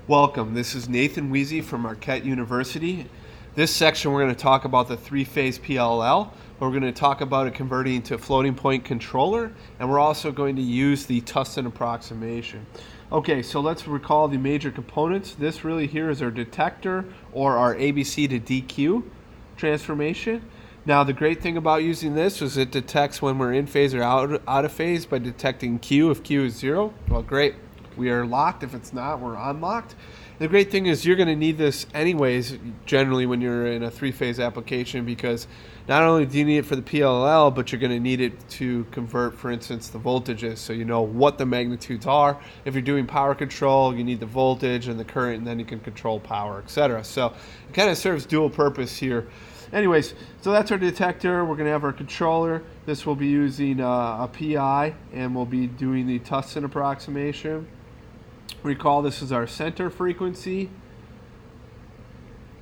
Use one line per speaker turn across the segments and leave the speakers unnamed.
Welcome, this is Nathan Weezy from Marquette University. This section we're going to talk about the three-phase PLL. We're going to talk about it converting to floating point controller, and we're also going to use the Tustin approximation. Okay, so let's recall the major components. This really here is our detector, or our ABC to DQ transformation. Now the great thing about using this is it detects when we're in phase or out of phase by detecting Q if Q is 0. Well, great. We are locked. If it's not, we're unlocked. The great thing is you're going to need this anyways, generally when you're in a three-phase application, because not only do you need it for the PLL, but you're going to need it to convert, for instance, the voltages, so you know what the magnitudes are. If you're doing power control, you need the voltage and the current, and then you can control power, etc. So it kind of serves dual purpose here. Anyways, so that's our detector. We're going to have our controller. This will be using a PI, and we'll be doing the Tustin approximation. Recall this is our center frequency.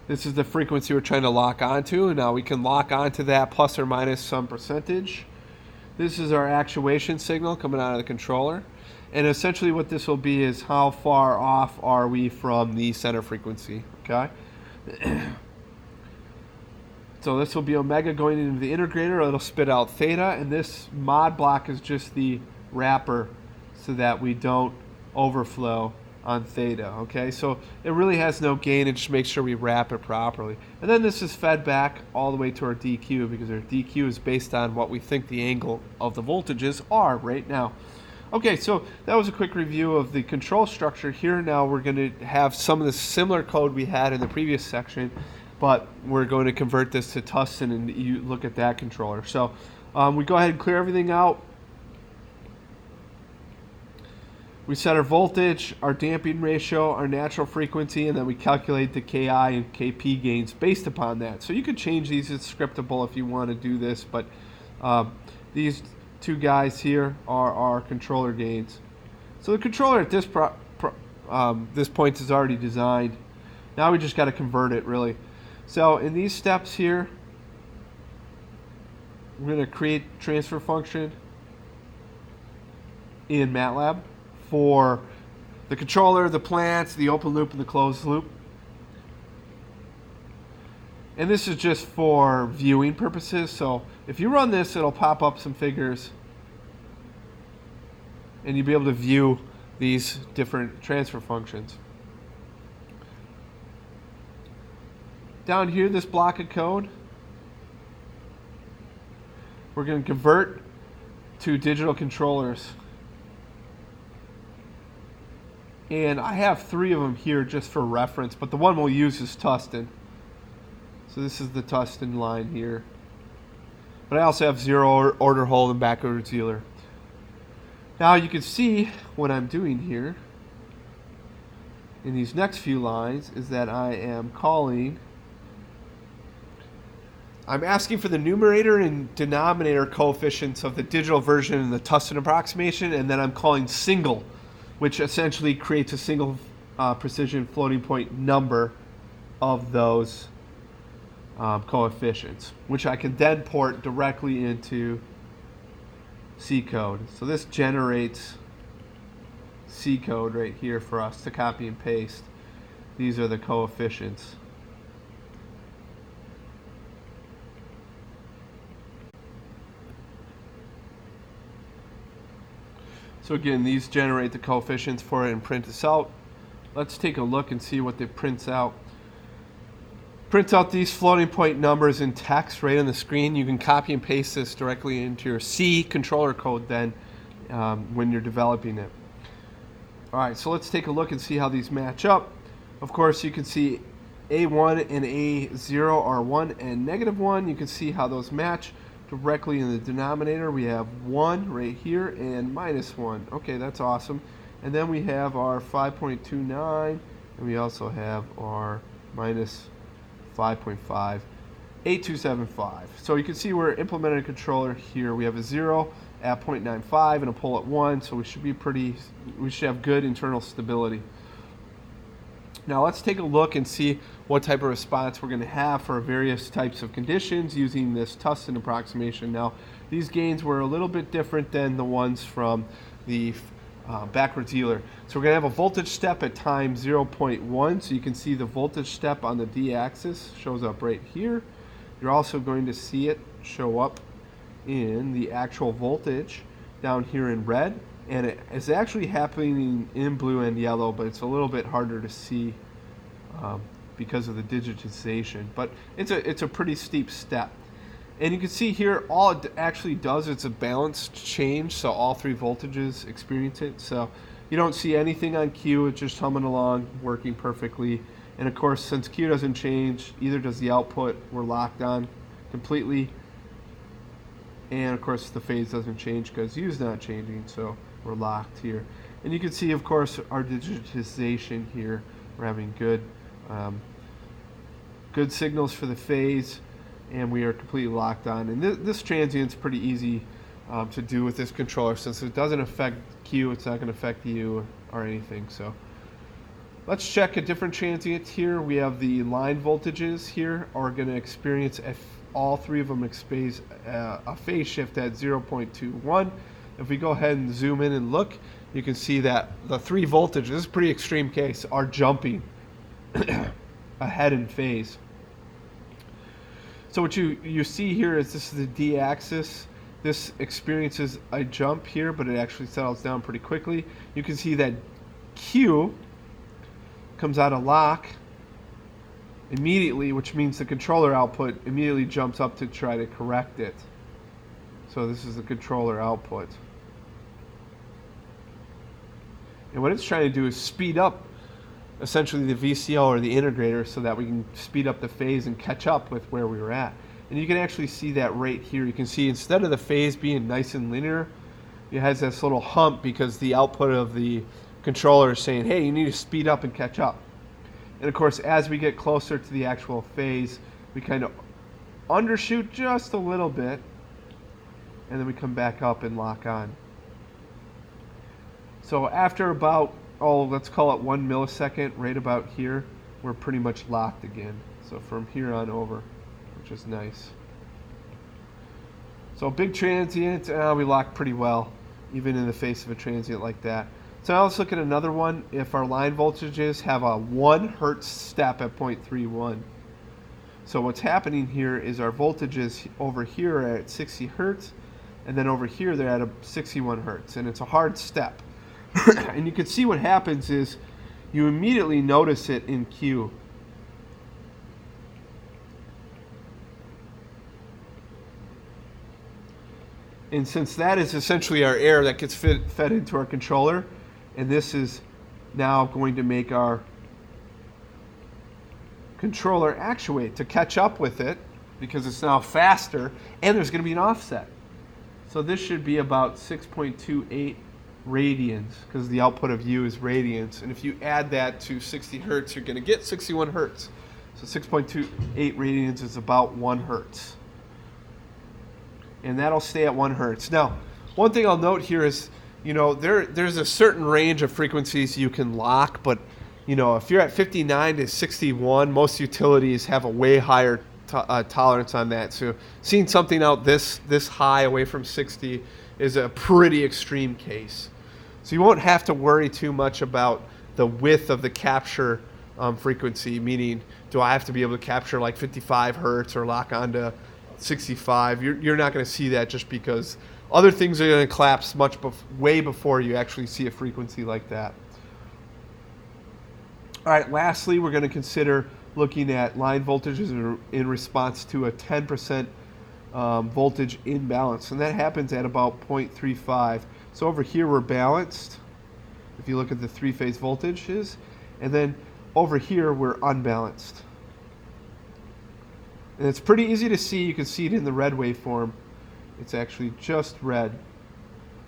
This is the frequency we're trying to lock onto. Now we can lock onto that plus or minus some percentage. This is our actuation signal coming out of the controller. And essentially what this will be is how far off are we from the center frequency, okay? So this will be omega going into the integrator. It'll spit out theta, and this mod block is just the wrapper so that we don't overflow on theta, okay? So it really has no gain, it just makes sure we wrap it properly. And then this is fed back all the way to our DQ, because our DQ is based on what we think the angle of the voltages are right now. Okay, so that was a quick review of the control structure. Here now we're going to have some of the similar code we had in the previous section, but we're going to convert this to Tustin, and you look at that controller. So we go ahead and clear everything out. We set our voltage, our damping ratio, our natural frequency, and then we calculate the Ki and Kp gains based upon that. So you could change these. It's scriptable if you want to do this, but these two guys here are our controller gains. So the controller at this point is already designed. Now we just got to convert it, really. So in these steps here, we're going to create transfer function in MATLAB for the controller, the plants, the open loop, and the closed loop. And this is just for viewing purposes. So if you run this, it'll pop up some figures, and you'll be able to view these different transfer functions. Down here, this block of code, we're going to convert to digital controllers. And I have 3 of them here just for reference, but the one we'll use is Tustin. So this is the Tustin line here. But I also have 0 order hold and backward sealer. Now you can see what I'm doing here in these next few lines is that I am calling, I'm asking for the numerator and denominator coefficients of the digital version in the Tustin approximation, and then I'm calling single, which essentially creates a single precision floating point number of those coefficients, which I can then port directly into C code. So this generates C code right here for us to copy and paste. These are the coefficients. So again, these generate the coefficients for it and print this out. Let's take a look and see what they print out. Print out these floating point numbers in text right on the screen. You can copy and paste this directly into your C controller code then when you're developing it. All right, so let's take a look and see how these match up. Of course, you can see A1 and A0 are 1 and negative 1. You can see how those match. Directly in the denominator, we have 1 right here and minus 1. Okay, that's awesome. And then we have our 5.29, and we also have our minus 5.5, 8275. So you can see we're implementing a controller here. We have a 0 at 0.95 and a pole at 1, so we should have good internal stability. Now let's take a look and see what type of response we're going to have for various types of conditions using this Tustin approximation. Now these gains were a little bit different than the ones from the backwards Euler. So we're going to have a voltage step at time 0.1. So you can see the voltage step on the d-axis shows up right here. You're also going to see it show up in the actual voltage down here in red. And it is actually happening in blue and yellow, but it's a little bit harder to see because of the digitization. But it's a pretty steep step. And you can see here, all it actually does is a balanced change, so all three voltages experience it. So you don't see anything on Q, it's just humming along, working perfectly. And of course, since Q doesn't change, either does the output, we're locked on completely. And of course, the phase doesn't change because U is not changing, so we're locked here. And you can see, of course, our digitization here. We're having good signals for the phase, and we are completely locked on. And this transient's pretty easy to do with this controller. Since it doesn't affect Q, it's not going to affect U or anything. So let's check a different transient here. We have the line voltages here are going to experience all three of them experience a phase shift at 0.21. If we go ahead and zoom in and look, you can see that the three voltages, this is a pretty extreme case, are jumping ahead in phase. So what you see here is this is the d-axis. This experiences a jump here, but it actually settles down pretty quickly. You can see that Q comes out of lock immediately, which means the controller output immediately jumps up to try to correct it. So this is the controller output. And what it's trying to do is speed up essentially the VCO or the integrator so that we can speed up the phase and catch up with where we were at. And you can actually see that right here. You can see instead of the phase being nice and linear, it has this little hump because the output of the controller is saying, hey, you need to speed up and catch up. And of course, as we get closer to the actual phase, we kind of undershoot just a little bit, and then we come back up and lock on. So after about, let's call it 1 millisecond, right about here, we're pretty much locked again. So from here on over, which is nice. So big transient, we lock pretty well, even in the face of a transient like that. So now let's look at another one. If our line voltages have a 1 hertz step at 0.31. So what's happening here is our voltages over here are at 60 hertz, and then over here they're at a 61 hertz, and it's a hard step. And you can see what happens is you immediately notice it in Q. And since that is essentially our air that gets fed into our controller, and this is now going to make our controller actuate to catch up with it because it's now faster, and there's going to be an offset. So this should be about 6.28 radians because the output of U is radians. And if you add that to 60 hertz, you're going to get 61 hertz. So 6.28 radians is about 1 hertz. And that'll stay at 1 hertz. Now, one thing I'll note here is, there's a certain range of frequencies you can lock, but, if you're at 59 to 61, most utilities have a way higher tolerance on that. So seeing something out this high away from 60 is a pretty extreme case. So you won't have to worry too much about the width of the capture frequency, meaning do I have to be able to capture like 55 hertz or lock onto 65? You're not going to see that just because other things are going to collapse way before you actually see a frequency like that. All right, lastly, we're going to consider looking at line voltages in response to a 10% voltage imbalance, and that happens at about 0.35. So over here we're balanced, if you look at the three-phase voltages, and then over here we're unbalanced. And it's pretty easy to see. You can see it in the red waveform. It's actually just red.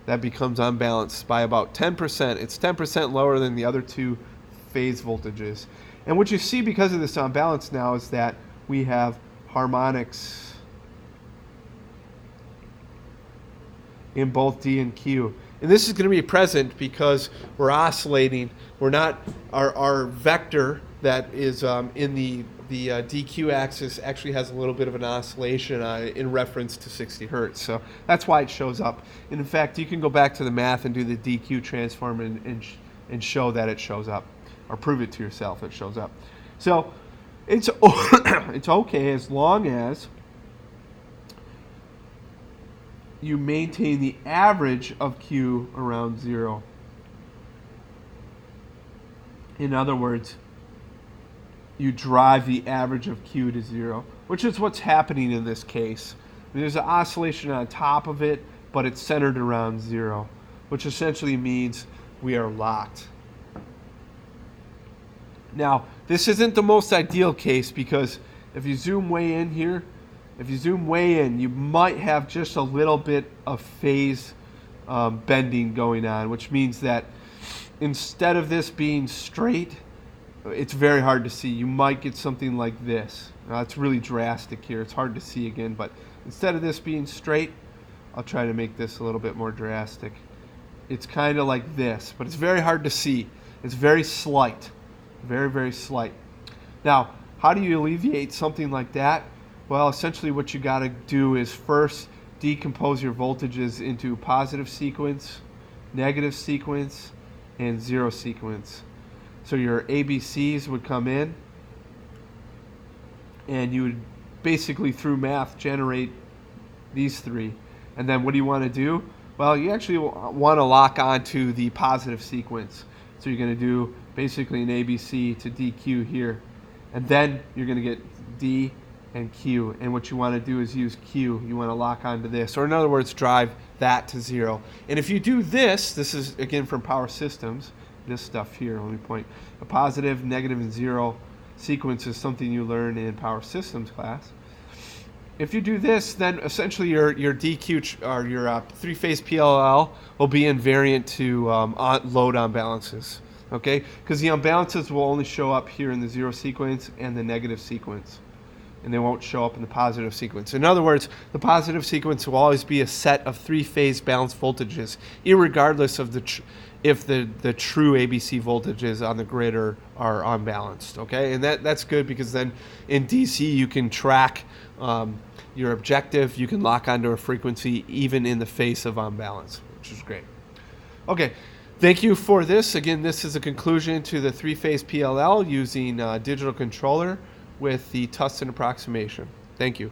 That becomes unbalanced by about 10%. It's 10% lower than the other two phase voltages. And what you see because of this unbalance now is that we have harmonics in both D and Q. And this is going to be present because we're oscillating. We're not, our vector that is in the DQ axis actually has a little bit of an oscillation in reference to 60 hertz. So that's why it shows up. And in fact, you can go back to the math and do the DQ transform and show that it shows up, or prove it to yourself it shows up. So it's it's okay as long as you maintain the average of Q around 0. In other words, you drive the average of Q to 0, which is what's happening in this case. I mean, there's an oscillation on top of it, but it's centered around 0, which essentially means we are locked. Now, this isn't the most ideal case because if you zoom way in here, you might have just a little bit of phase bending going on, which means that instead of this being straight, it's very hard to see. You might get something like this. Now, it's really drastic here. It's hard to see again, but instead of this being straight, I'll try to make this a little bit more drastic. It's kind of like this, but it's very hard to see. It's very slight, very, very slight. Now, how do you alleviate something like that? Well, essentially what you got to do is first decompose your voltages into positive sequence, negative sequence, and 0 sequence. So your ABCs would come in, and you would basically through math generate these three. And then what do you want to do? Well, you actually want to lock onto the positive sequence. So you're going to do basically an ABC to DQ here. And then you're going to get D and Q. And what you want to do is use Q. You want to lock onto this. Or in other words, drive that to 0. And if you do this is again from power systems, this stuff here, let me point. A positive, negative, and 0 sequence is something you learn in power systems class. If you do this, then essentially your DQ or your three-phase PLL will be invariant to load unbalances. Okay, because the unbalances will only show up here in the 0 sequence and the negative sequence, and they won't show up in the positive sequence. In other words, the positive sequence will always be a set of three-phase balanced voltages, irregardless of if the true ABC voltages on the grid are unbalanced. Okay, and that's good because then in DC you can track your objective. You can lock onto a frequency even in the face of unbalance, which is great. Okay. Thank you for this. Again, this is a conclusion to the three-phase PLL using digital controller with the Tustin approximation. Thank you.